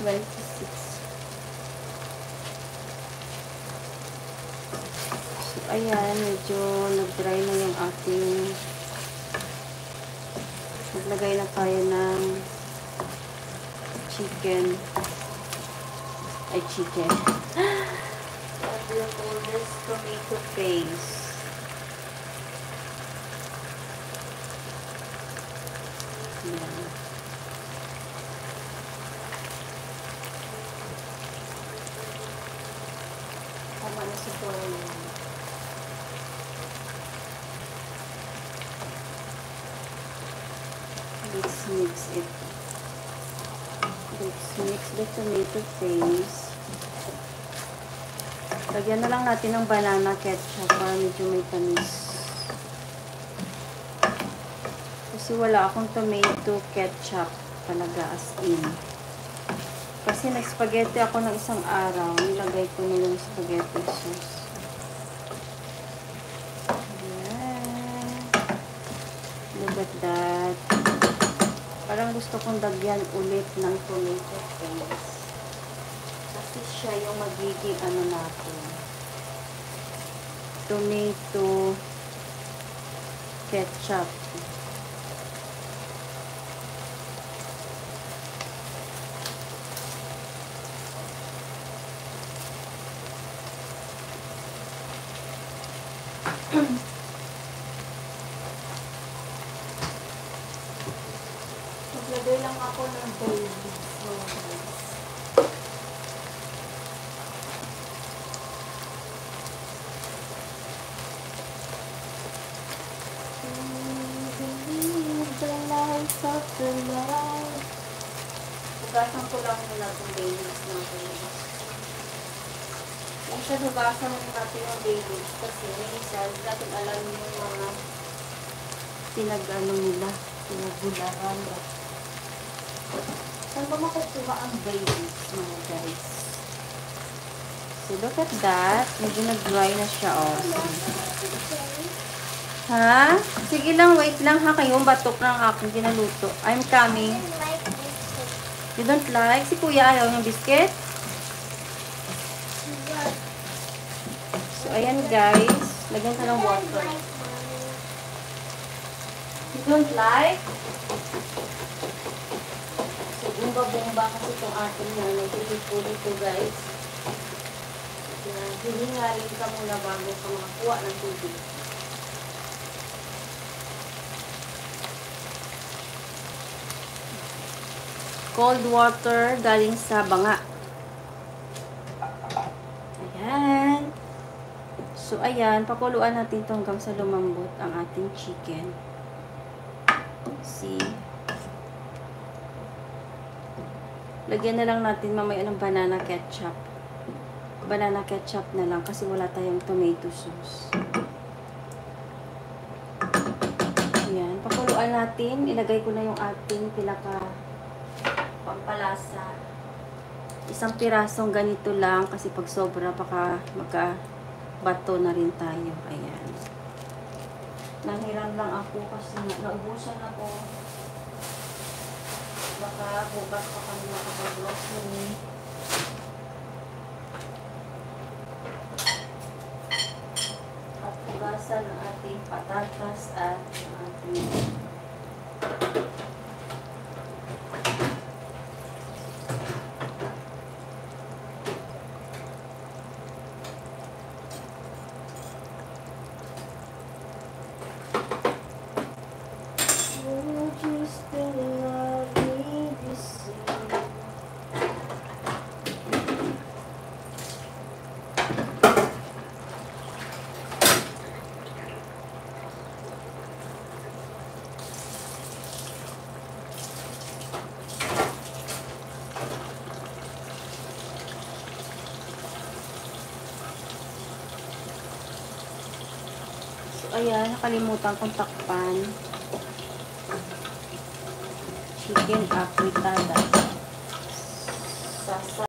26. So, ayan, medyo nag-dry na yung ating naglagay na tayo ng chicken. Ay, chicken. What do you call this? Tomato paste. Ayan. Tama na sa toyo. Let's mix it. Let's mix the tomato paste. Lagyan na lang natin ng banana ketchup para medyo may tamis. Kasi wala akong tomato ketchup talaga as in. Kasi nag-spaghetti ako ng isang araw. Nilagay ko na yung spaghetti sauce. Ayan. Look at that. Parang gusto kong dagyan ulit ng tomato paste. Kasi siya yung magiging ano natin. Tomato ketchup. Maglagay lang ako ng baby. Hugasan ko lang muna itong babies natin. Minsan hugasan mo natin yung babies kasi minsan natin alam yung mga pinag-ano nila, pinag-bularan. Saan ba makukuha ang babies mga guys? So look at that. Medyo nag-dry na siya. Oh. Ha? Sige lang, wait lang ha. Kayong batok ng aking ginaluto. I'm coming. You don't like? Si kuya ayaw ng biscuit? So, ayan guys. Lagyan ka ng water. You don't like? So, bumba-bumba kasi itong ating na nagpipuli ito guys. Hihingalin ka muna bago ka makakuha ng tubig. Cold water galing sa banga. Ayan. So, ayan. Pakuluan natin ito hanggang sa lumambot ang ating chicken. See? Lagyan na lang natin mamaya ng banana ketchup. Banana ketchup na lang kasi wala tayong tomato sauce. Ayan. Pakuluan natin. Ilagay ko na yung ating pampalasa. Isang pirasong ganito lang kasi pag sobra baka magkabato na rin tayo. Ayan. Nanghiram lang ako kasi naubusan ako. Baka bukas pa kami makapag-grocery. At hugasan ang ating patatas at ang ating ayan, nakalimutan kong takpan. Chicken afritada.